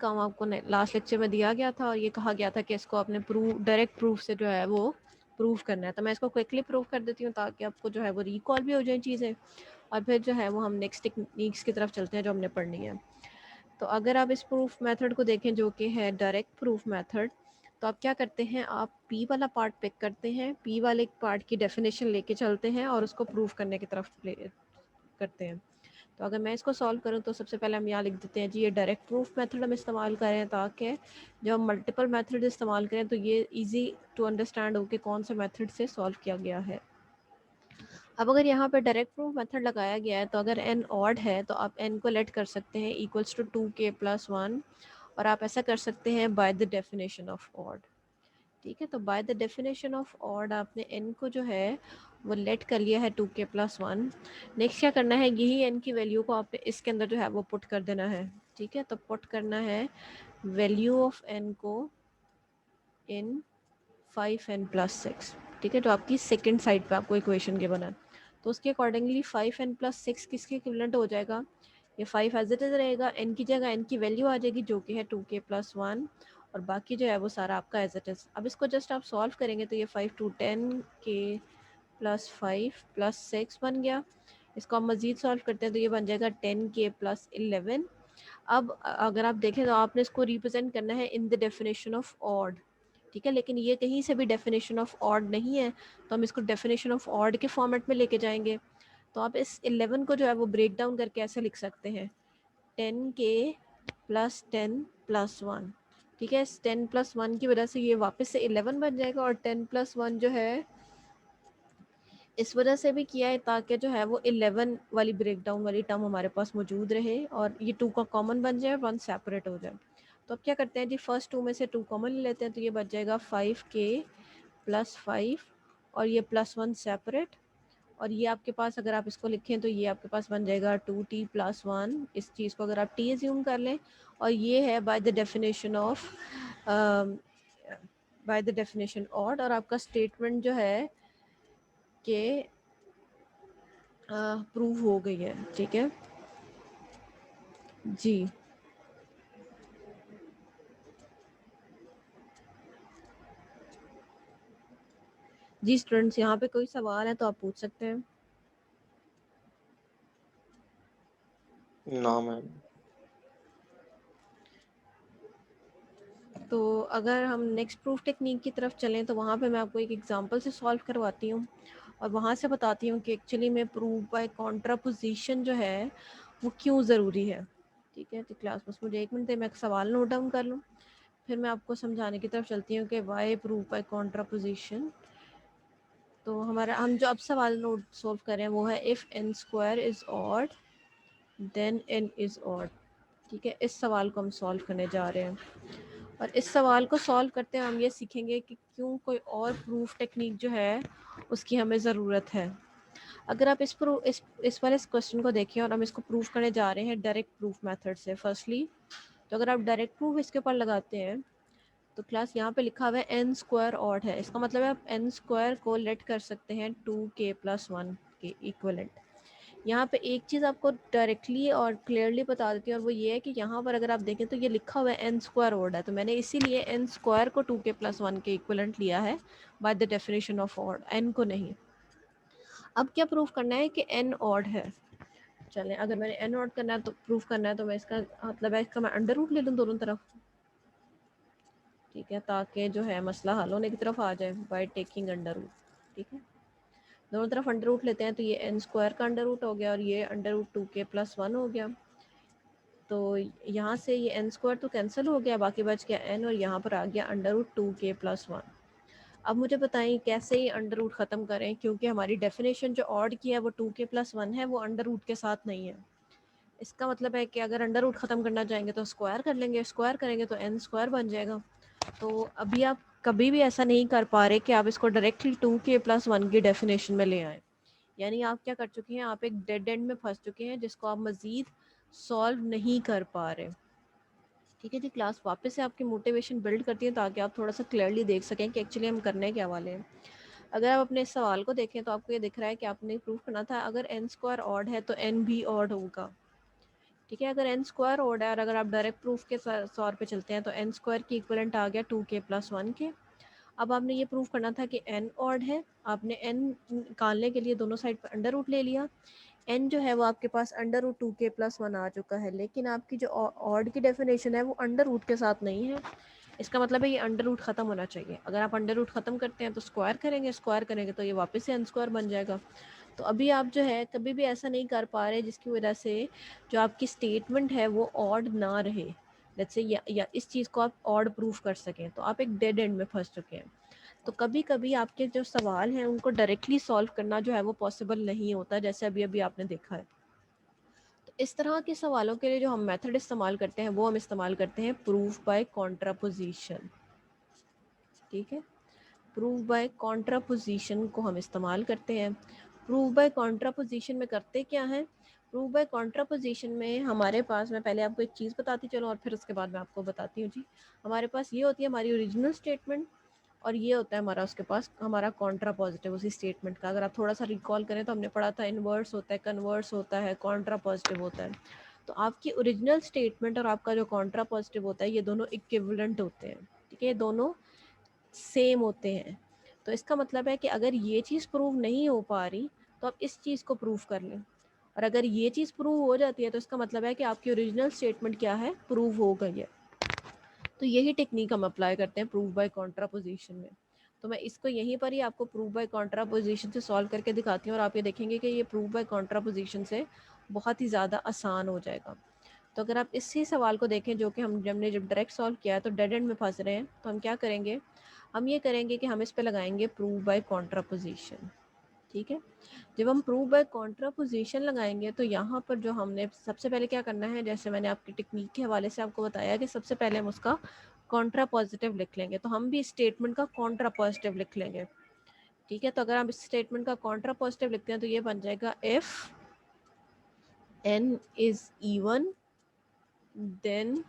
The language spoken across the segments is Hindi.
काम आपको लास्ट लेक्चर में दिया गया था और ये कहा गया था कि इसको आपने डायरेक्ट प्रूफ से जो है वो प्रूफ करना है। तो मैं इसको क्विकली प्रूफ कर देती हूँ ताकि आपको जो है वो रिकॉल भी हो जाए चीज़ें, और फिर जो है वो हम नेक्स्ट टेक्निक्स की तरफ चलते हैं जो हमने पढ़नी है। तो अगर आप इस प्रूफ मेथड को देखें जो कि है डायरेक्ट प्रूफ मेथड, तो आप क्या करते हैं, आप पी वाला पार्ट पिक करते हैं, पी वाले पार्ट की डेफिनेशन लेके चलते हैं और उसको प्रूफ करने की तरफ करते हैं। तो अगर मैं इसको सॉल्व करूं तो सबसे पहले हम यहाँ लिख देते हैं जी ये डायरेक्ट प्रूफ मेथड हम इस्तेमाल करें ताकि जब हम मल्टीपल मेथड इस्तेमाल करें तो ये इजी टू अंडरस्टैंड हो कि कौन से मेथड से सॉल्व किया गया है। अब अगर यहाँ पर डायरेक्ट प्रूफ मेथड लगाया गया है तो अगर n ऑड है तो आप n को लेट कर सकते हैं इक्वल्स टू 2k+1, और आप ऐसा कर सकते हैं by the definition of odd. ठीक है, तो by the definition of odd आपने n को जो है वो लेट कर लिया है 2k+1। नेक्स्ट क्या करना है, यही n की वैल्यू को आपने इसके अंदर जो है वो पुट कर देना है। ठीक है, तो पुट करना है वैल्यू ऑफ n को इन 5n+6। ठीक है, तो आपकी सेकेंड साइड पे आपको इक्वेशन के बना, तो उसके अकॉर्डिंगली 5n+6 किसके इक्विवेलेंट हो जाएगा, ये 5 एज इट इज रहेगा, n की जगह n की वैल्यू आ जाएगी जो कि है 2k+1, और बाकी जो है वो सारा आपका एज इट इज। अब इसको जस्ट आप सॉल्व करेंगे तो ये 5 to 10k+5+6 बन गया। इसको हम मज़ीद सॉल्व करते हैं तो ये बन जाएगा 10k+11। अब अगर आप देखें तो आपने इसको रिप्रेजेंट करना है in the definition of odd. ठीक है, लेकिन ये कहीं से भी डेफिनेशन ऑफ ऑड नहीं है, तो हम इसको डेफिनेशन ऑफ ऑड के फॉर्मेट में लेके जाएंगे। तो आप इस 11 को जो है वो ब्रेक डाउन करके ऐसे लिख सकते हैं 10k+10+1। ठीक है, इस 10+1 की वजह से ये वापस से 11 बन जाएगा, और 10+1 जो है इस वजह से भी किया है ताकि जो है वो 11 वाली ब्रेक डाउन वाली टर्म हमारे पास मौजूद रहे और ये 2 का कॉमन बन जाए, 1 सेपरेट हो जाए। तो अब क्या करते हैं जी, फर्स्ट 2 में से 2 कॉमन ले लेते हैं, तो ये बच जाएगा 5k+5, और ये +1 सेपरेट, और ये आपके पास अगर आप इसको लिखें तो ये आपके पास बन जाएगा 2t+1। इस चीज़ को अगर आप t एज्यूम कर लें, और ये है by the definition of by the definition odd, और आपका स्टेटमेंट जो है कि प्रूव हो गई है। ठीक है जी, जी स्टूडेंट्स यहाँ पे कोई सवाल है तो आप पूछ सकते हैं। ना मैम। तो अगर हम नेक्स्ट प्रूफ टेक्निक की तरफ चलें तो वहाँ पे मैं आपको एक एग्जांपल से सॉल्व करवाती हूँ और वहाँ से बताती हूँ कि एक्चुअली में प्रूफ बाय कॉन्ट्रापोजिशन जो है वो क्यों ज़रूरी है। ठीक है, तो क्लास बस मुझे 1 मिनट दे, मैं एक सवाल नोट डाउन कर लूँ, फिर मैं आपको समझाने की तरफ चलती हूँ कि वाई प्रूफ बाय कॉन्ट्रापोजिशन। तो हमारा हम जो अब सवाल नोट सॉल्व कर रहे हैं वो है if n² is odd then n is odd. ठीक है, इस सवाल को हम सॉल्व करने जा रहे हैं, और इस सवाल को सॉल्व करते हैं हम ये सीखेंगे कि क्यों कोई और प्रूफ टेक्निक जो है उसकी हमें ज़रूरत है। अगर आप इस वाले क्वेश्चन को देखें और हम इसको प्रूफ करने जा रहे हैं डायरेक्ट प्रूफ मेथड से फर्स्टली, तो अगर आप डायरेक्ट प्रूफ इसके ऊपर लगाते हैं तो क्लास यहाँ पे लिखा हुआ है n² ऑड है, इसका मतलब है आप n² को लेट कर सकते हैं 2k+1 के इक्वलेंट। यहाँ पे एक चीज़ आपको डायरेक्टली और क्लियरली बता देती हूँ, और वो ये है कि यहाँ पर अगर आप देखें तो ये लिखा हुआ है n² ऑड है, तो मैंने इसीलिए n² को 2k+1 के इक्वलेंट लिया है by the definition of odd, n को नहीं। अब क्या प्रूफ करना है कि n ऑड है। चलें, अगर मैंने n ऑड करना है तो प्रूफ करना है तो मैं इसका मतलब है इसका मैं अंडर रूट ले लूँ दोनों तरफ। ठीक है, ताकि जो है मसला हल होने की तरफ आ जाए बाय टेकिंग अंडर रूट। ठीक है, दोनों तरफ अंडर रूट लेते हैं तो ये n² का अंडर रूट हो गया और ये अंडर रूट 2k+1 हो गया। तो यहाँ से ये n² तो कैंसिल हो गया, बाकी बच गया n, और यहाँ पर आ गया अंडर रूट 2k+1। अब मुझे बताएं कैसे ये अंडर रूट ख़त्म करें, क्योंकि हमारी डेफिनेशन जो ऑड की है वो 2k+1 है, वो अंडर रूट के साथ नहीं है। इसका मतलब है कि अगर अंडर रूट ख़त्म करना चाहेंगे तो स्क्वायर कर लेंगे, स्क्वायर करेंगे तो n² बन जाएगा। तो अभी आप कभी भी ऐसा नहीं कर पा रहे कि आप इसको डायरेक्टली 2k+1 की डेफिनेशन में ले आएँ, यानी आप क्या कर चुके हैं, आप एक डेड एंड में फंस चुके हैं जिसको आप मज़ीद सॉल्व नहीं कर पा रहे। ठीक है जी, क्लास वापस से आपकी मोटिवेशन बिल्ड करती है ताकि आप थोड़ा सा क्लियरली देख सकें कि एक्चुअली हम करने क्या वाले हैं। अगर आप अपने इस सवाल को देखें तो आपको ये दिख रहा है कि आपने प्रूफ करना था अगर n² ऑड है तो n भी ऑड होगा। ठीक है। अगर एन स्क्वायर ऑड है और अगर आप डायरेक्ट प्रूफ के तौर पे चलते हैं तो एन स्क्वायर की इक्वलेंट आ गया 2k + 1k। अब आपने ये प्रूफ करना था कि एन ऑड है, आपने एन निकालने के लिए दोनों साइड पर अंडर रूट ले लिया। एन जो है वो आपके पास अंडर रूट 2k + 1 आ चुका है, लेकिन आपकी जो ऑड की डेफिनेशन है वो अंडर रूट के साथ नहीं है। इसका मतलब है ये अंडर रूट ख़त्म होना चाहिए। अगर आप अंडर रूट ख़त्म करते हैं तो स्क्वायर करेंगे, स्क्वायर करेंगे तो ये वापस से एन स्क्वायर बन जाएगा। तो अभी आप जो है कभी भी ऐसा नहीं कर पा रहे जिसकी वजह से जो आपकी स्टेटमेंट है वो ऑड ना रहे। लेट्स से या इस चीज़ को आप ऑड प्रूफ कर सकें, तो आप एक डेड एंड में फंस चुके हैं। तो कभी कभी आपके जो सवाल हैं उनको डायरेक्टली सॉल्व करना जो है वो पॉसिबल नहीं होता, जैसे अभी अभी आपने देखा है। तो इस तरह के सवालों के लिए जो हम मेथड इस्तेमाल करते हैं वो हम इस्तेमाल करते हैं प्रूफ बाय कॉन्ट्रापोजिशन। ठीक है, प्रूफ बाय कॉन्ट्रापोजिशन को हम इस्तेमाल करते हैं। प्रूफ बाय कॉन्ट्रापोजिशन में करते क्या है, प्रूफ बाय कॉन्ट्रापोजिशन में हमारे पास, मैं पहले आपको एक चीज़ बताती चलूँ और फिर उसके बाद मैं आपको बताती हूँ जी। हमारे पास ये होती है हमारी ओरिजिनल स्टेटमेंट और ये होता है हमारा उसके पास हमारा कॉन्ट्रा पॉजिटिव उसी स्टेटमेंट का। अगर आप थोड़ा सा रिकॉल करें तो हमने पढ़ा था इनवर्स होता है, कन्वर्स होता है, कॉन्ट्रा पॉजिटिव होता है। तो आपकी ओरिजिनल स्टेटमेंट और आपका जो कॉन्ट्रा पॉजिटिव होता है ये दोनों इक्विवेलेंट होते हैं। ठीक है, ये दोनों सेम होते हैं। तो इसका मतलब है कि अगर ये चीज़ प्रूव नहीं हो पा रही तो आप इस चीज़ को प्रूव कर लें, और अगर ये चीज़ प्रूव हो जाती है तो इसका मतलब है कि आपकी ओरिजिनल स्टेटमेंट क्या है, प्रूव हो गई है। तो यही टेक्निक हम अप्लाई करते हैं प्रूफ बाय कॉन्ट्रापोजिशन में। तो मैं इसको यहीं पर ही आपको प्रूफ बाय कॉन्ट्रापोजिशन से सॉल्व करके दिखाती हूँ और आप ये देखेंगे कि ये प्रूफ बाय कॉन्ट्रापोजिशन से बहुत ही ज़्यादा आसान हो जाएगा। तो अगर आप इसी सवाल को देखें जो कि हमने जब डायरेक्ट सॉल्व किया है तो डेड एंड में फंस रहे हैं, तो हम क्या करेंगे, हम ये करेंगे कि हम इस पे लगाएंगे प्रूफ बाय कॉन्ट्रापोजिशन। ठीक है, जब हम प्रूफ बाय कॉन्ट्रापोजिशन लगाएंगे तो यहाँ पर जो हमने सबसे पहले क्या करना है, जैसे मैंने आपकी टेक्निक के हवाले से आपको बताया कि सबसे पहले हम उसका कॉन्ट्रा पॉजिटिव लिख लेंगे, तो हम भी स्टेटमेंट का कॉन्ट्रा पॉजिटिव लिख लेंगे। ठीक है, तो अगर हम इस स्टेटमेंट का कॉन्ट्रा पॉजिटिव लिखते हैं तो ये बन जाएगा if n is even then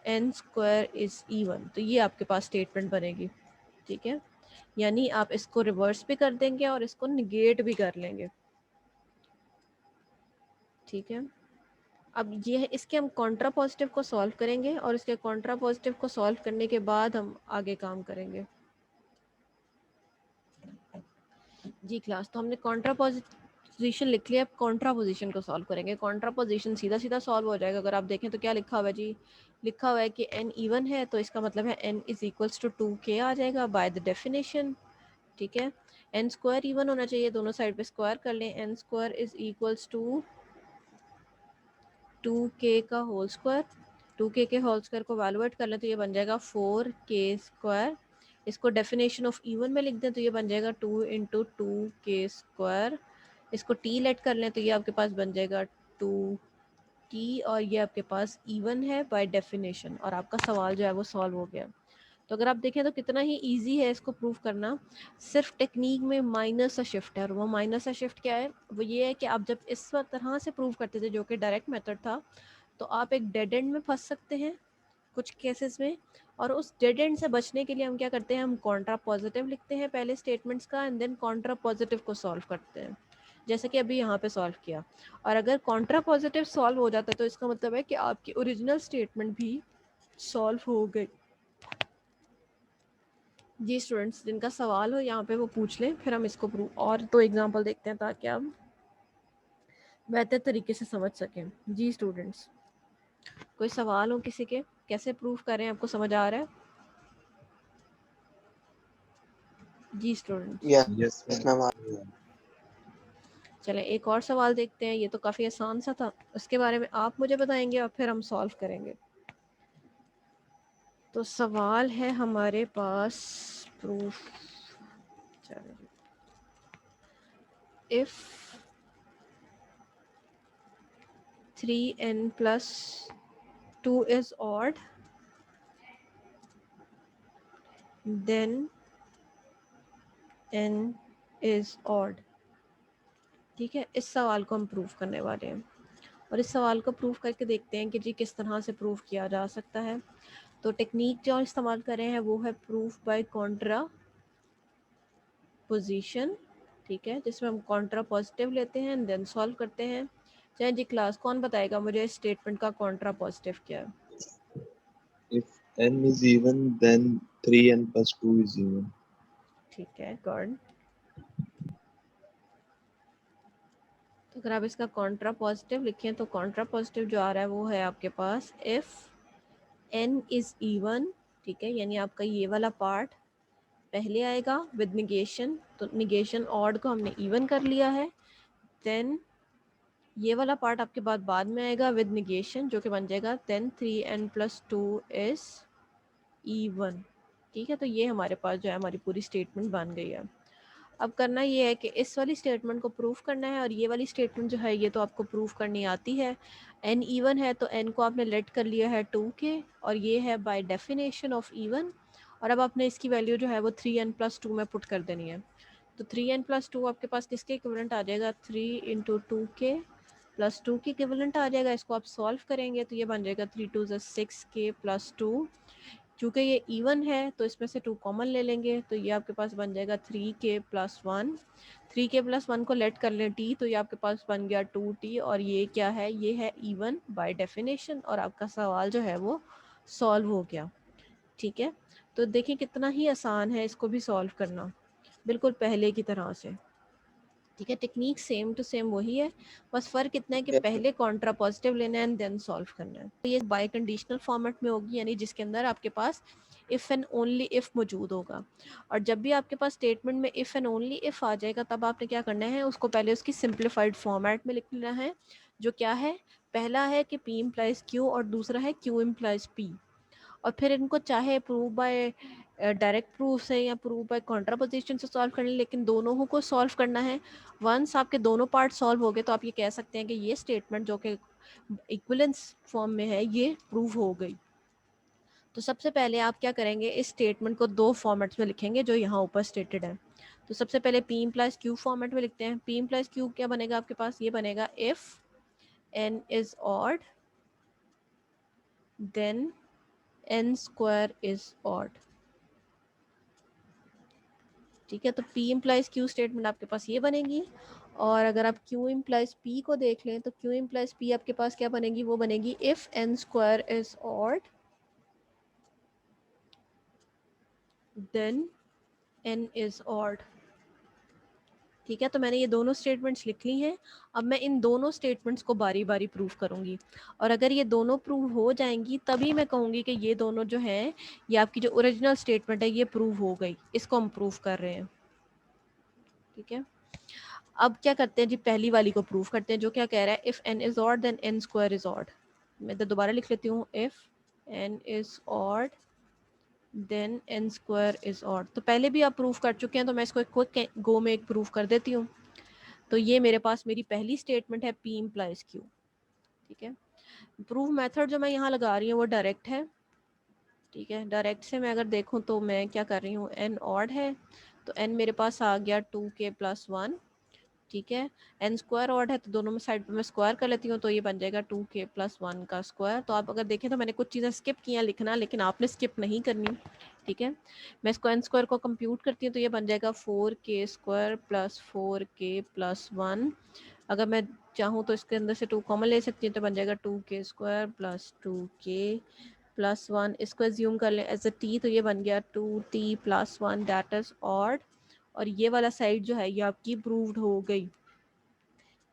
n square is even. तो ये आपके पास स्टेटमेंट बनेगी। ठीक है, यानी आप इसको रिवर्स भी कर देंगे और इसको निगेट भी कर लेंगे। ठीक है, अब ये है इसके हम कॉन्ट्रा पॉजिटिव को सॉल्व करेंगे और इसके कॉन्ट्रा पॉजिटिव को सॉल्व करने के बाद हम आगे काम करेंगे। जी क्लास, तो हमने कॉन्ट्रा पोजीशन लिख लिया, अब कॉन्ट्रा पोजीशन को सॉल्व करेंगे। कॉन्ट्रा पोजीशन सीधा सीधा सॉल्व हो जाएगा। अगर आप देखें तो क्या लिखा हुआ है जी, लिखा हुआ है कि n इवन है तो इसका मतलब है n is equals to 2k आ जाएगा बाय द डेफिनेशन। ठीक है, n स्क्वायर इवन होना चाहिए, दोनों साइड पे स्क्वायर कर लें, n square is equals to 2k का होल स्क्वायर। 2k के होल स्क्वायर को वैल्यूएट कर लें तो ये बन जाएगा 4k स्क्वायर। इसको डेफिनेशन ऑफ इवन में लिख दें तो ये बन जाएगा 2 इंटू 2k स्क्वायर। इसको t लेट कर लें तो ये आपके पास बन जाएगा 2t और ये आपके पास इवन है बाय डेफिनेशन, और आपका सवाल जो है वो सॉल्व हो गया। तो अगर आप देखें तो कितना ही इजी है इसको प्रूव करना, सिर्फ टेक्निक में माइनर सा शिफ्ट है। और वो माइनर सा शिफ्ट क्या है, वो ये है कि आप जब इस तरह से प्रूव करते थे जो कि डायरेक्ट मेथड था, तो आप एक डेड एंड में फंस सकते हैं कुछ केसेस में, और उस डेड एंड से बचने के लिए हम क्या करते हैं, हम कॉन्ट्रा पॉजिटिव लिखते हैं पहले स्टेटमेंट्स का एंड देन कॉन्ट्रा पॉजिटिव को सॉल्व करते हैं, जैसे कि अभी यहाँ पे सॉल्व किया। और अगर कॉन्ट्रा पॉजिटिव सॉल्व हो जाता है तो इसका मतलब है कि आपकी ओरिजिनल स्टेटमेंट भी सॉल्व हो गई। जी स्टूडेंट्स, जिनका सवाल हो यहाँ पे वो पूछ लें, फिर हम इसको प्रूव और तो एग्जांपल देखते हैं ताकि आप बेहतर तरीके से समझ सकें। जी स्टूडेंट्स, कोई सवाल हो किसी के, कैसे प्रूव करें, आपको समझ आ रहा है? जी स्टूडेंट्स, यस मैम। चलें एक और सवाल देखते हैं। ये तो काफ़ी आसान सा था, उसके बारे में आप मुझे बताएंगे और फिर हम सॉल्व करेंगे। तो सवाल है हमारे पास proof, if 3n plus 2 is odd then n is odd। ठीक है, इस सवाल को हम प्रूफ करने वाले हैं और इस सवाल को प्रूफ करके देखते हैं कि जी किस तरह से प्रूफ किया जा सकता है। तो टेक्निक जो इस्तेमाल कर रहे हैं वो है प्रूफ बाय कॉन्ट्रा पोजीशन। ठीक है, जिसमें हम कॉन्ट्रा पॉजिटिव लेते हैं देन सॉल्व करते हैं। चलें जी क्लास, कौन बताएगा मुझे इस स्टेटमेंट का कॉन्ट्रा पॉजिटिव क्या है? If n is even, then 3n plus 2 is even. ठीक है, गुड। तो अगर आप इसका कॉन्ट्रा पॉजिटिव लिखें तो कॉन्ट्रा पॉजिटिव जो आ रहा है वो है आपके पास इफ़ n इज़ इवन, ठीक है, यानी आपका ये वाला पार्ट पहले आएगा विद निगेशन, तो निगेशन ऑड को हमने इवन कर लिया है। देन ये वाला पार्ट आपके बाद में आएगा विद निगेशन, जो कि बन जाएगा then 3n plus 2 is even. ठीक है, तो ये हमारे पास जो है हमारी पूरी स्टेटमेंट बन गई है। अब करना ये है कि इस वाली स्टेटमेंट को प्रूफ करना है, और ये वाली स्टेटमेंट जो है ये तो आपको प्रूफ करनी आती है। n इवन है तो n को आपने लेट कर लिया है 2 के, और ये है बाय डेफिनेशन ऑफ इवन। और अब आपने इसकी वैल्यू जो है वो 3n प्लस 2 में पुट कर देनी है। तो 3n प्लस 2 आपके पास किसके इक्विवेलेंट आ जाएगा? 3 इंटू 2 के प्लस 2 के इक्विवेलेंट आ जाएगा। इसको आप सॉल्व करेंगे तो ये बन जाएगा 3 2 6 के प्लस 2। चूँकि ये इवन है तो इसमें से 2 कॉमन ले लेंगे, तो ये आपके पास बन जाएगा 3 के प्लस 1। 3 के प्लस 1 को लेट कर लें t, तो ये आपके पास बन गया 2t, और ये क्या है? ये है इवन बाय डेफिनेशन, और आपका सवाल जो है वो सॉल्व हो गया। ठीक है, तो देखिए कितना ही आसान है इसको भी सॉल्व करना, बिल्कुल पहले की तरह से। ठीक है, टेक्निक सेम टू सेम वही है, बस फ़र्क इतना है कि पहले कॉन्ट्रा पॉजिटिव लेना है एंड देन सॉल्व करना है। तो ये बाय कंडीशनल फॉर्मेट में होगी, यानी जिसके अंदर आपके पास इफ़ एंड ओनली इफ़ मौजूद होगा। और जब भी आपके पास स्टेटमेंट में इफ़ एंड ओनली इफ़ आ जाएगा तब आपने क्या करना है, उसको पहले उसकी सिंप्लीफाइड फॉर्मेट में लिख लेना है, जो क्या है? पहला है कि p इम्प्लाइज q, और दूसरा है q इम्प्लाइज p। और फिर इनको चाहे प्रूव बाय डायरेक्ट प्रूफ से या प्रूव बाय कॉन्ट्रापोजिशन से सॉल्व करना है, लेकिन दोनों को सॉल्व करना है। वंस आपके दोनों पार्ट सॉल्व हो गए तो आप ये कह सकते हैं कि ये स्टेटमेंट जो कि इक्विवेलेंस फॉर्म में है ये प्रूव हो गई। तो सबसे पहले आप क्या करेंगे, इस स्टेटमेंट को दो फॉर्मेट्स में लिखेंगे जो यहाँ ऊपर स्टेटेड है। तो सबसे पहले p इम्प्लाइज q फॉर्मेट में लिखते हैं। p इम्प्लाइज q क्या बनेगा आपके पास? ये बनेगा if n is odd then n square is odd. ठीक है, तो p इम्प्लाइज q स्टेटमेंट आपके पास ये बनेगी। और अगर आप q इम्प्लाइज p को देख लें तो q इम्प्लाइज p आपके पास क्या बनेगी? वो बनेगी if n square is odd then n is odd. ठीक है, तो मैंने ये दोनों स्टेटमेंट्स लिख ली हैं। अब मैं इन दोनों स्टेटमेंट्स को बारी बारी प्रूफ करूंगी, और अगर ये दोनों प्रूव हो जाएंगी तभी मैं कहूँगी कि ये दोनों जो हैं, ये आपकी जो ओरिजिनल स्टेटमेंट है ये प्रूव हो गई, इसको हम प्रूव कर रहे हैं। ठीक है, अब क्या करते हैं जी, पहली वाली को प्रूव करते हैं, जो क्या कह रहा है? If n is odd then n square is odd. मैं तो दोबारा लिख लेती हूँ, if n is odd then n square is odd. तो पहले भी आप प्रूव कर चुके हैं, तो मैं इसको एक क्विक गो में एक प्रूफ कर देती हूँ। तो ये मेरे पास मेरी पहली स्टेटमेंट है p इम्प्लाइज q। ठीक है, प्रूफ मेथड जो मैं यहाँ लगा रही हूँ वो डायरेक्ट है। ठीक है, डायरेक्ट से मैं अगर देखूँ तो मैं क्या कर रही हूँ, n ऑड है तो n मेरे पास आ गया 2k प्लस 1। ठीक है, n स्क्वायर ऑड है तो दोनों में साइड पे मैं स्क्वायर कर लेती हूँ, तो ये बन जाएगा 2k प्लस 1 का स्क्वायर। तो आप अगर देखें तो मैंने कुछ चीज़ें स्किप किया लिखना, लेकिन आपने स्किप नहीं करनी। ठीक है, मैं इसको n स्क्वायर को कंप्यूट करती हूँ तो ये बन जाएगा 4k square plus 4k plus 1। अगर मैं चाहूँ तो इसके अंदर से 2 कॉमन ले सकती हूँ, तो बन जाएगा 2k square plus 2k plus 1। इसको एज्यूम कर लें एज अ t, तो ये बन गया 2t plus 1 that is odd. और ये वाला साइड जो है ये आपकी प्रूव्ड हो गई।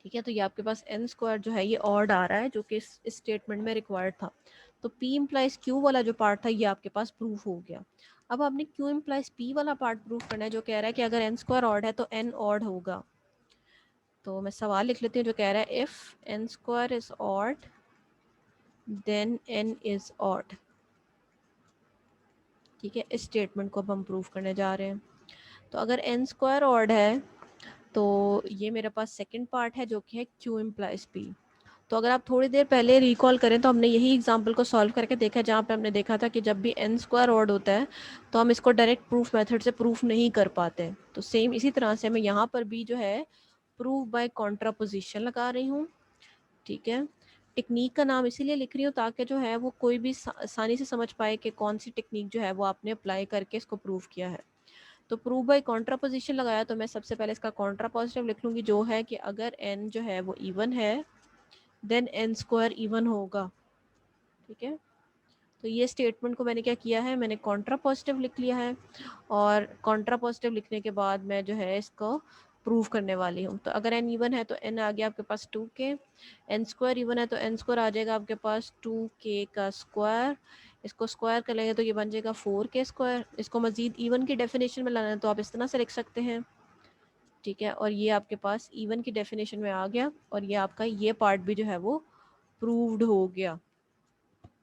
ठीक है, तो ये आपके पास n स्क्वायर जो है ये ऑड आ रहा है, जो कि इस स्टेटमेंट में रिक्वायर्ड था। तो p इम्प्लाइज q वाला जो पार्ट था ये आपके पास प्रूफ हो गया। अब आपने q इम्प्लाइज p वाला पार्ट प्रूफ करना है, जो कह रहा है कि अगर n स्क्वायर ऑड है तो n ऑड होगा। तो मैं सवाल लिख लेती हूँ जो कह रहा है if n square is odd then n is odd. ठीक है, इस स्टेटमेंट को अब हम प्रूफ करने जा रहे हैं। तो अगर n स्क्वायर ऑड है तो ये मेरे पास सेकंड पार्ट है जो कि है q इम्प्लाइज p। तो अगर आप थोड़ी देर पहले रिकॉल करें तो हमने यही एग्जांपल को सॉल्व करके देखा, जहाँ पे हमने देखा था कि जब भी n स्क्वायर ऑड होता है तो हम इसको डायरेक्ट प्रूफ मेथड से प्रूफ नहीं कर पाते। तो सेम इसी तरह से मैं यहाँ पर भी जो है प्रूफ बाय कॉन्ट्रापोजिशन लगा रही हूँ। ठीक है, टेक्निक का नाम इसीलिए लिख रही हूँ ताकि जो है वो कोई भी आसानी से समझ पाए कि कौन सी टेक्निक जो है वो आपने अप्लाई करके इसको प्रूव किया है। तो प्रूव बाय कॉन्ट्रापोजिशन लगाया तो मैं सबसे पहले इसका कॉन्ट्रापोजिटिव लिख लूँगी, जो है कि अगर n जो है वो इवन है देन n स्क्वायर इवन होगा। ठीक है, तो ये स्टेटमेंट को मैंने क्या किया है, मैंने कॉन्ट्रा पॉजिटिव लिख लिया है, और कॉन्ट्रा पॉजिटिव लिखने के बाद मैं जो है इसको प्रूव करने वाली हूँ। तो अगर n इवन है तो n आ गया आपके पास 2k, n स्क्वायर इवन है तो n स्क्वायर आ जाएगा आपके पास 2k का स्क्वायर, इसको स्क्वायर कर लेंगे तो ये बन जाएगा 4k स्क्वायर। इसको मजीद इवन की डेफिनेशन में लाना है तो आप इस तरह से लिख सकते हैं। ठीक है, और ये आपके पास इवन की डेफिनेशन में आ गया, और ये आपका ये पार्ट भी जो है वो प्रूव्ड हो गया।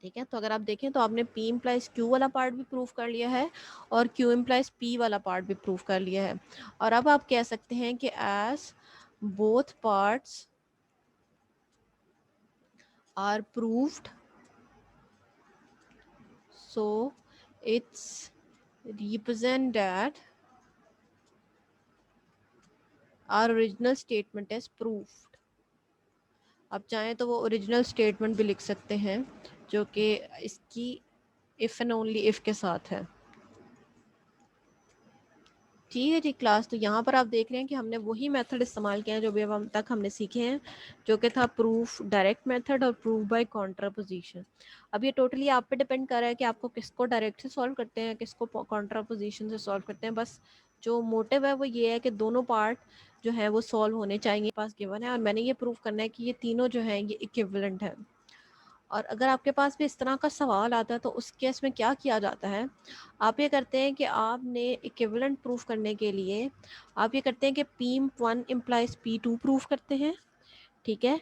ठीक है, तो अगर आप देखें तो आपने P इम्प्लाइज Q वाला पार्ट भी प्रूव कर लिया है, और Q इम्प्लाइज P वाला पार्ट भी प्रूव कर लिया है। और अब आप कह सकते हैं कि as both parts are proved, so it's represent that our original statement is proved। आप चाहें तो वो ओरिजिनल स्टेटमेंट भी लिख सकते हैं जो कि इसकी इफ़ एंड ओनली इफ़ के साथ है। ठीक है जी क्लास, तो यहाँ पर आप देख रहे हैं कि हमने वही मेथड इस्तेमाल किया है जो भी अब हम तक हमने सीखे हैं, जो कि था प्रूफ डायरेक्ट मेथड और प्रूफ बाय कॉन्ट्रापोजिशन। अब ये टोटली आप पे डिपेंड कर रहा है कि आपको किसको डायरेक्ट से सॉल्व करते हैं, किसको कॉन्ट्रापोजिशन से सॉल्व करते हैं। बस जो मोटिव है वो ये है कि दोनों पार्ट जो है वो सॉल्व होने चाहिए, पास गिवन है, और मैंने ये प्रूव करना है कि ये तीनों जो हैं ये इक्विवेलेंट है। और अगर आपके पास भी इस तरह का सवाल आता है तो उस केस में क्या किया जाता है, आप ये करते हैं कि आपने इक्विवेलेंट प्रूफ करने के लिए आप ये करते हैं कि P1 इम्प्लाइज P2 प्रूफ करते हैं। ठीक है,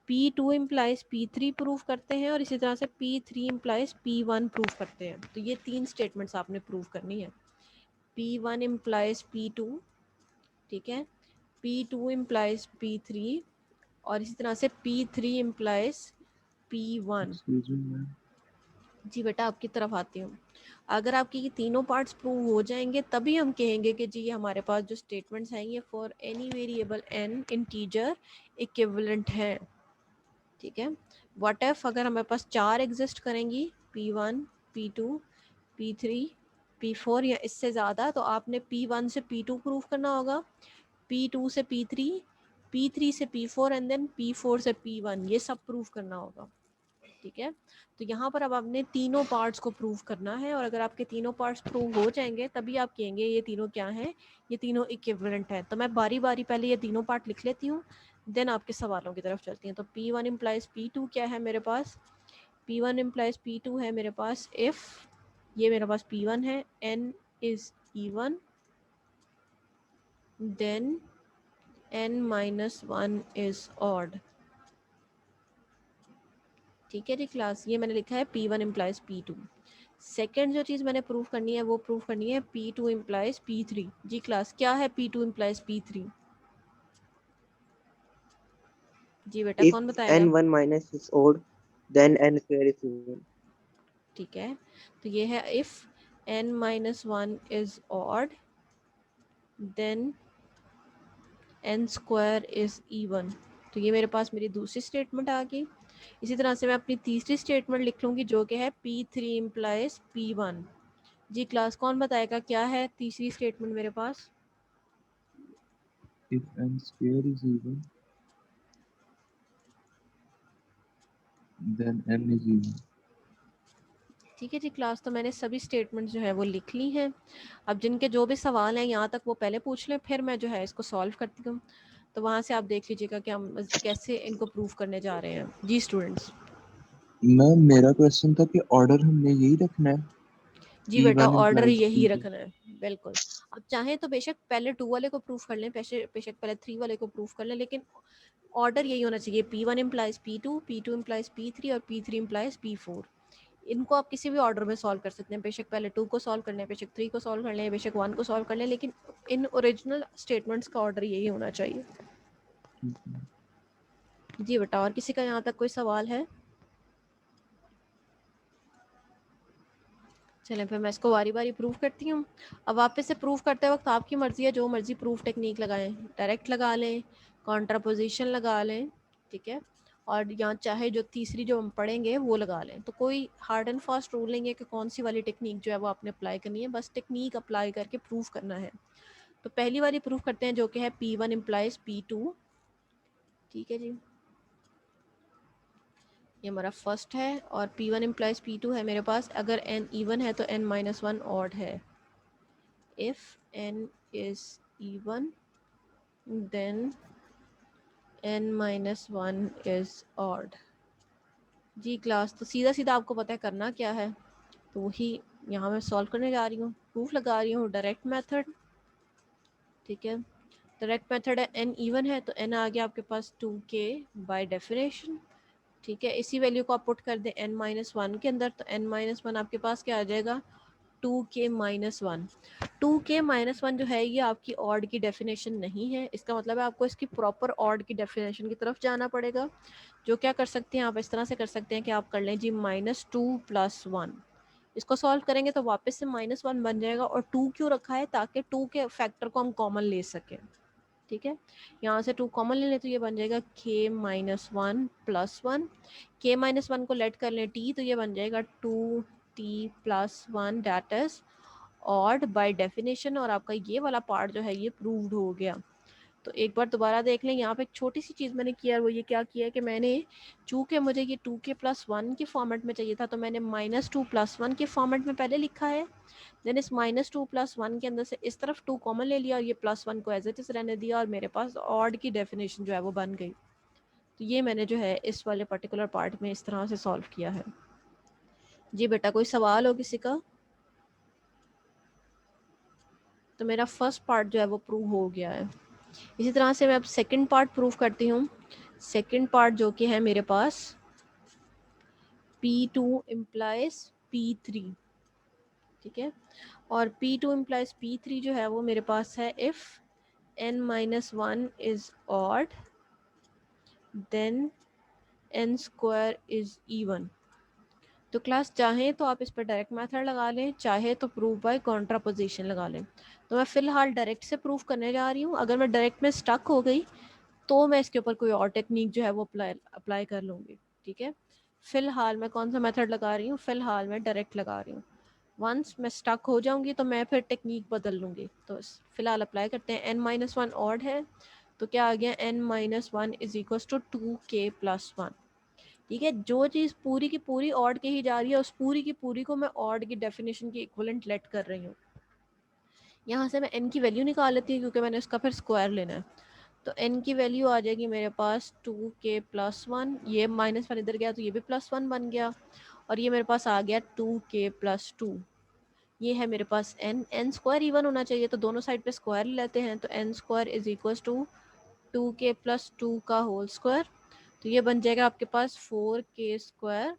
P2 इम्प्लाइज P3 प्रूफ करते हैं, और इसी तरह से P3 इम्प्लाइज P1 प्रूफ करते हैं। तो ये तीन स्टेटमेंट्स आपने प्रूफ करनी है। P1 इम्प्लाइज P2, ठीक है, P2 इम्प्लाइज P3, और इसी तरह से P3 implies P1। Excuse me ma'am. जी बेटा आपकी तरफ आती हूँ। अगर आपकी ये तीनों पार्ट्स प्रूव हो जाएंगे तभी हम कहेंगे कि जी हमारे पास जो स्टेटमेंट्स हैं ये for any variable n integer equivalent हैं। ठीक है, व्हाट इफ अगर हमारे पास 4 एग्जिस्ट करेंगी, P1 P2 P3 P4 या इससे ज़्यादा, तो आपने P1 से P2 प्रूव करना होगा, P2 से P3, P3 से P4 एंड देन P4 से P1, ये सब प्रूव करना होगा। ठीक है, तो यहाँ पर अब आपने तीनों पार्ट्स को प्रूव करना है, और अगर आपके तीनों पार्ट्स प्रूव हो जाएंगे तभी आप कहेंगे ये तीनों क्या हैं, ये तीनों इक्विवेलेंट हैं। तो मैं बारी बारी पहले ये तीनों पार्ट लिख लेती हूँ, देन आपके सवालों की तरफ चलती हैं। तो P1 इम्प्लाइज P2 क्या है मेरे पास, P1 इम्प्लाइज P2 है मेरे पास इफ़ ये मेरे पास P1 है, n is even, then n-1 is odd। ठीक है जी क्लास, ये मैंने लिखा है P1 इम्प्लाइज P2। सेकेंड जो चीज़ मैंने प्रूव करनी है वो प्रूव करनी है P2 इम्प्लाइज P3। जी क्लास, क्या है P2 इम्प्लाइज P3? जी बेटा If कौन बताएगा? n1 minus is odd, then n square is even. ठीक है, तो ये है if n-1 is odd then n square is even. तो ये मेरे पास मेरी दूसरी स्टेटमेंट आ गई। इसी तरह से मैं अपनी तीसरी स्टेटमेंट लिख लूँगी जो कि है P3 इम्प्लाइज P1। जी क्लास कौन बताएगा क्या है तीसरी स्टेटमेंट मेरे पास? If n square is even, then n is even. ठीक है जी क्लास, तो मैंने सभी स्टेटमेंट जो है वो लिख ली हैं। अब जिनके जो भी सवाल हैं यहाँ तक वो पहले पूछ लें, फिर मैं जो है इसको सॉल्व करती हूँ। तो वहाँ से आप देख लीजिएगा कि हम कैसे इनको प्रूव करने जा रहे हैं। जी स्टूडेंट्स। मैम मेरा क्वेश्चन था कि ऑर्डर हमने यही रखना है, जी बेटा P1 ऑर्डर implies यही P2। रखना है, बिल्कुल। आप चाहें तो बेशक पहले 2 वाले को प्रूफ कर लें, बेशक पहले 3 वाले को प्रूफ कर लें, लेकिन ऑर्डर यही होना चाहिए, P1 implies P2, P2 implies P3 और P3 इम्प्लाइज P4। इनको आप किसी भी ऑर्डर में सॉल्व कर सकते हैं, बेशक पहले 2 को सॉल्व कर लें, बेशक 3 को सॉल्व कर लें, बेशक 1 को सॉल्व कर लें, लेकिन इन ओरिजिनल स्टेटमेंट्स का ऑर्डर यही होना चाहिए। ठीक है। जी बेटा, और किसी का यहाँ तक कोई सवाल है? चलें फिर मैं इसको बारी बारी प्रूफ करती हूँ। अब वापस से प्रूफ करते वक्त आपकी मर्ज़ी है, जो मर्ज़ी प्रूफ टेक्निक लगाएं, डायरेक्ट लगा लें, कॉन्ट्रापोजिशन लगा लें, ठीक है, और यहाँ चाहे जो तीसरी जो हम पढ़ेंगे वो लगा लें। तो कोई हार्ड एंड फास्ट रूल नहीं है कि कौन सी वाली टेक्निक जो है वो आपने अप्लाई करनी है, बस टेक्निक अप्लाई करके प्रूफ करना है। तो पहली वाली प्रूफ करते हैं जो कि है P1 इम्प्लाइज P2। ठीक है जी, ये हमारा फर्स्ट है और P1 इम्प्लाइज P2 है मेरे पास। अगर n इवन है तो n माइनस वन ऑड है। If n is even then n minus one is odd. जी क्लास, तो सीधा सीधा आपको पता है करना क्या है, तो वही यहाँ मैं सॉल्व करने जा रही हूँ। प्रूफ लगा रही हूँ डायरेक्ट मेथड, ठीक है। डायरेक्ट मेथड है, n इवन है तो n आ गया आपके पास 2k बाय डेफिनेशन, ठीक है। इसी वैल्यू को आप पुट कर दें n माइनस वन के अंदर, तो n माइनस वन आपके पास क्या आ जाएगा, 2k minus one. 2k minus one जो है ये आपकी ऑड की डेफिनेशन नहीं है, इसका मतलब है आपको इसकी प्रॉपर ऑड की डेफिनेशन की तरफ जाना पड़ेगा। जो क्या कर सकते हैं आप, इस तरह से कर सकते हैं कि आप कर लें जी माइनस टू प्लस वन। इसको सॉल्व करेंगे तो वापस से माइनस वन बन जाएगा। और टू क्यों रखा है, ताकि टू के फैक्टर को हम कॉमन ले सकें, ठीक है। यहाँ से टू कॉमन ले लें तो ये बन जाएगा k minus one plus one. k minus one को लेट कर लें t, तो ये बन जाएगा 2t plus one, that is odd by definition. और आपका ये वाला पार्ट जो है ये प्रूव्ड हो गया। तो एक बार दोबारा देख लें, यहाँ पे एक छोटी सी चीज़ मैंने किया है, वो ये क्या किया है कि मैंने, चूँकि मुझे ये 2k प्लस वन के फॉर्मेट में चाहिए था, तो मैंने माइनस टू प्लस वन के फॉर्मेट में पहले लिखा है। देन इस माइनस टू प्लस वन के अंदर से इस तरफ टू कॉमन ले लिया और ये प्लस वन को एज इट इज़ रहने दिया, और मेरे पास ऑड की डेफिनेशन जो है वो बन गई। तो ये मैंने जो है इस वाले पर्टिकुलर पार्ट में इस तरह से सॉल्व किया है। जी बेटा, कोई सवाल हो किसी का? तो मेरा फर्स्ट पार्ट जो है वो प्रूव हो गया है। इसी तरह से मैं अब सेकंड पार्ट प्रूव करती हूँ। सेकंड पार्ट जो कि है मेरे पास P2 implies P3, ठीक है। और P2 implies P3 जो है वो मेरे पास है, if n minus one is odd then n square is even। तो क्लास चाहे तो आप इस पर डायरेक्ट मेथड लगा लें, चाहे तो प्रूफ बाय कॉन्ट्रापोजिशन लगा लें। तो मैं फ़िलहाल डायरेक्ट से प्रूफ करने जा रही हूँ। अगर मैं डायरेक्ट में स्टक हो गई तो मैं इसके ऊपर कोई और टेक्निक जो है वो अप्लाई कर लूँगी, ठीक है। फ़िलहाल मैं कौन सा मेथड लगा रही हूँ, फ़िलहाल मैं डायरेक्ट लगा रही हूँ। वंस मैं स्टक हो जाऊँगी तो मैं फिर टेक्निक बदल लूँगी। तो फ़िलहाल अप्लाई करते हैं। n माइनस वन ऑड है तो क्या आ गया, n minus one is equal to 2k plus one, ठीक है। जो चीज़ पूरी की पूरी ऑड कही जा रही है उस पूरी की पूरी को मैं ऑड की डेफिनेशन की इक्विवेलेंट लेट कर रही हूँ। यहाँ से मैं n की वैल्यू निकाल लेती हूँ क्योंकि मैंने उसका फिर स्क्वायर लेना है। तो n की वैल्यू आ जाएगी मेरे पास 2k प्लस वन, ये माइनस वन इधर गया तो ये भी प्लस वन बन गया, और ये मेरे पास आ गया 2k प्लस टू। ये है मेरे पास n स्क्वायर इवन होना चाहिए तो दोनों साइड पे स्क्वायर लेते हैं। तो n square is equal to 2k plus two का होल स्क्वायर। तो ये बन जाएगा आपके पास 4k square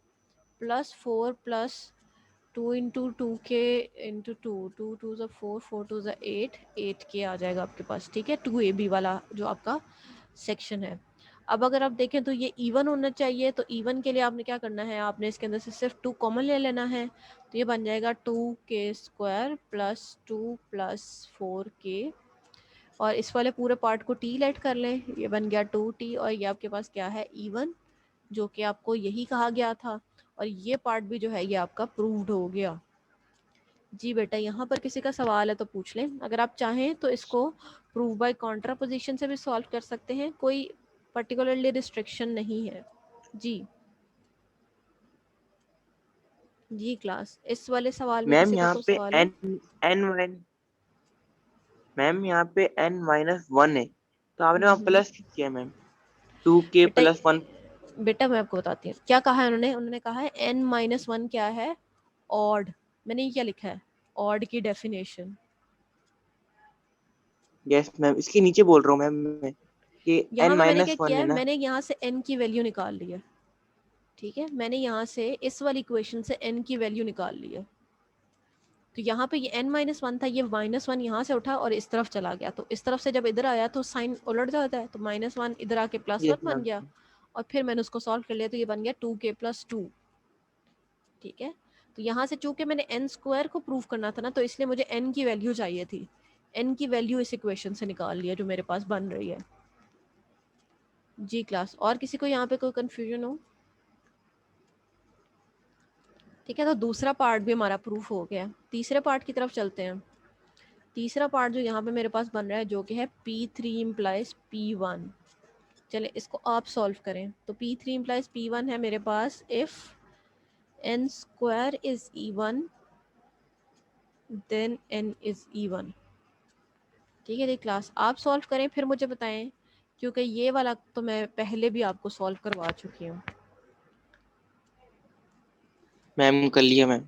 plus four plus two into two k into two, two two ज़ा फोर, फोर टू ज़ा एट, एट के आ जाएगा आपके पास, ठीक है। 2ab वाला जो आपका सेक्शन है। अब अगर आप देखें तो ये इवन होना चाहिए, तो इवन के लिए आपने क्या करना है, आपने इसके अंदर से सिर्फ टू कॉमन ले लेना है। तो ये बन जाएगा 2k square plus two plus 4k, और इस वाले पूरे पार्ट को t लेट कर लें, ये बन गया 2t, और ये आपके पास क्या है, इवन, जो कि आपको यही कहा गया था। और ये पार्ट भी जो है ये आपका प्रूव्ड हो गया। जी बेटा, यहाँ पर किसी का सवाल है तो पूछ लें। अगर आप चाहें तो इसको प्रूव बाय कॉन्ट्रापोजिशन से भी सॉल्व कर सकते हैं, कोई पर्टिकुलरली रिस्ट्रिक्शन नहीं है। जी जी क्लास, इस वाले सवाल में मैम किसी का यहाँ कोई पे सवाल है? मैम यहाँ पे n माइनस वन है तो आपने वहाँ हम्म। प्लस किया मैम, 2k बेटा प्लस वन। बेटा मैं आपको बताती हूँ क्या कहा है उन्होंने। उन्होंने कहा है n माइनस वन क्या है, ऑड। मैंने ये क्या लिखा है, ऑड की डेफिनेशन। यस मैम, इसके नीचे बोल रहा हूँ मैम मैं कि यहाँ n पे मैंने क्या माइनस वन किया है है, ना। मैंने यहाँ से n की वैल्यू निकाल ली है, ठीक है। मैंने यहाँ से इस वाली इक्वेशन से n की वैल्यू निकाल ली है। तो यहाँ पे ये n माइनस वन था, ये माइनस वन यहाँ से उठा और इस तरफ चला गया, तो इस तरफ से जब इधर आया तो साइन उलट जाता है, तो माइनस वन इधर आके प्लस यस वन बन मैम। गया, और फिर मैंने उसको सॉल्व कर लिया तो ये बन गया 2k प्लस टू, ठीक है। तो यहाँ से चूंकि मैंने n स्क्वायर को प्रूव करना था ना, तो इसलिए मुझे n की वैल्यू चाहिए थी। n की वैल्यू इस इक्वेशन से निकाल लिया जो मेरे पास बन रही है। जी क्लास, और किसी को यहाँ पे कोई कन्फ्यूजन हो? ठीक है, तो दूसरा पार्ट भी हमारा प्रूफ हो गया। तीसरे पार्ट की तरफ चलते हैं। तीसरा पार्ट जो यहाँ पे मेरे पास बन रहा है जो कि है P3 इम्प्लाइज P1, चले इसको आप सॉल्व करें। तो P3 implies P1 है मेरे पास if n square is even then n is even। ठीक है जी क्लास, आप सॉल्व करें फिर मुझे बताएं, क्योंकि ये वाला तो मैं पहले भी आपको सॉल्व करवा चुकी हूँ। मैम कर लिया मैम।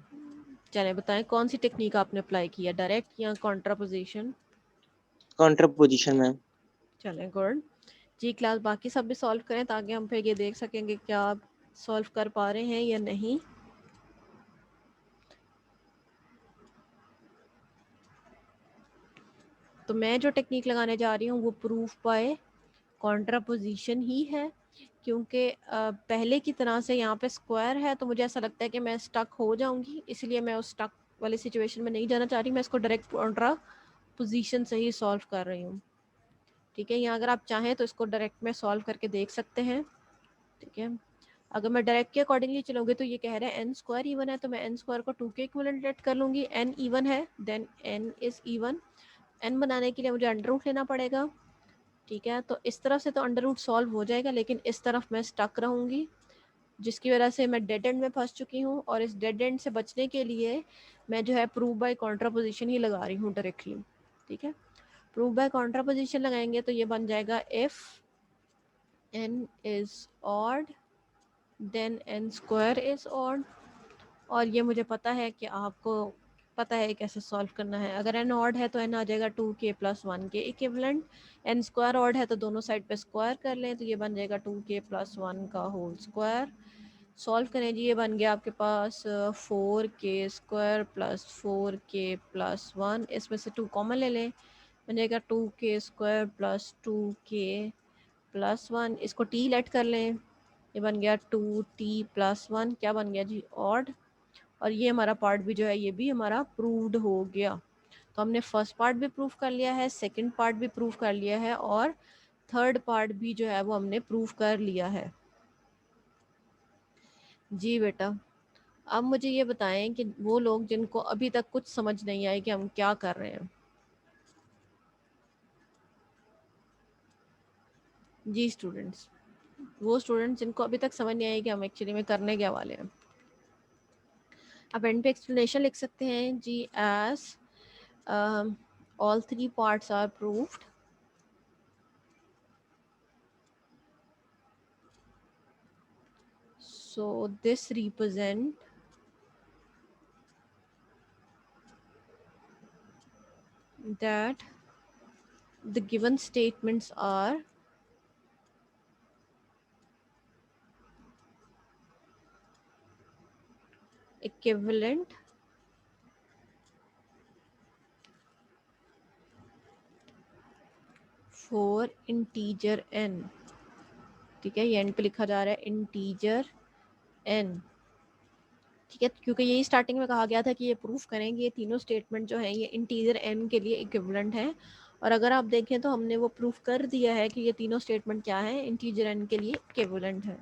चलें बताएं कौन सी टेक्निक आपने अप्लाई किया, डायरेक्ट या कॉन्ट्रापोजिशन? Contraposition ma'am. चलें गुड जी क्लास, बाकी सब भी सॉल्व करें ताकि हम फिर ये देख सकेंगे क्या आप सॉल्व कर पा रहे हैं या नहीं। तो मैं जो टेक्निक लगाने जा रही हूँ वो प्रूफ बाय कॉन्ट्रापोजिशन ही है, क्योंकि पहले की तरह से यहाँ पे स्क्वायर है तो मुझे ऐसा लगता है कि मैं स्टक हो जाऊंगी, इसलिए मैं उस स्टक वाली सिचुएशन में नहीं जाना चाह रही, मैं इसको डायरेक्ट कॉन्ट्रापोजिशन से ही सॉल्व कर रही हूँ। ठीक है, यहाँ अगर आप चाहें तो इसको डायरेक्ट में सॉल्व करके देख सकते हैं। ठीक है, अगर मैं डायरेक्ट के अकॉर्डिंगली चलूँगी तो ये कह रहा है एन स्क्वायर इवन है, तो मैं एन स्क्वायर को 2 के इक्विवेलेंट लेट कर लूँगी। एन इवन है then n is even. N बनाने के लिए मुझे अंडर रूट लेना पड़ेगा। ठीक है, तो इस तरफ से तो अंडर रूट सॉल्व हो जाएगा, लेकिन इस तरफ मैं स्टक रहूँगी, जिसकी वजह से मैं डेड एंड में फंस चुकी हूँ। और इस डेड एंड से बचने के लिए मैं जो है प्रूव बाय कॉन्ट्रापोजिशन ही लगा रही हूँ डायरेक्टली। ठीक है, प्रूव बाय कॉन्ट्रापोजिशन लगाएंगे तो ये बन जाएगा if n is odd then n square is odd। और ये मुझे पता है कि आपको पता है कैसे सॉल्व करना है। अगर n ऑड है तो n आ जाएगा 2k + 1 के इक्विवेलेंट। n स्क्वायर ऑड है तो दोनों साइड पे स्क्वायर कर लें, तो ये बन जाएगा 2k + 1 का होल स्क्वायर। सॉल्व करें जी, ये बन गया आपके पास 4k स्क्वायर + 4k + 1। इसमें से 2 कॉमन ले लें, बन जाएगा 2k स्क्वायर + 2k + 1। इसको t लेट कर लें, ये बन गया 2t + 1। क्या बन गया जी? ऑड। और ये हमारा पार्ट भी जो है ये भी हमारा प्रूव्ड हो गया। तो हमने फर्स्ट पार्ट भी प्रूव कर लिया है, सेकंड पार्ट भी प्रूव कर लिया है, और थर्ड पार्ट भी जो है वो हमने प्रूव कर लिया है। जी बेटा, अब मुझे ये बताएं कि वो लोग जिनको अभी तक कुछ समझ नहीं आई कि हम क्या कर रहे हैं। जी स्टूडेंट्स, वो स्टूडेंट्स जिनको अभी तक समझ नहीं आई कि हम एक्चुअली में करने क्या वाले हैं, आप एंड पे एक्सप्लेनेशन लिख सकते हैं जी। As all 3 parts are proved, so this represent that the given statements are equivalent for integer n। ठीक है, ये एंड पे लिखा जा रहा है इंटीजर n। ठीक है, क्योंकि यही स्टार्टिंग में कहा गया था कि ये प्रूफ करेंगे, ये तीनों स्टेटमेंट जो हैं ये इंटीजर n के लिए इक्विवेलेंट हैं। और अगर आप देखें तो हमने वो प्रूफ कर दिया है कि ये तीनों स्टेटमेंट क्या है, इंटीजर n के लिए इक्विवेलेंट है।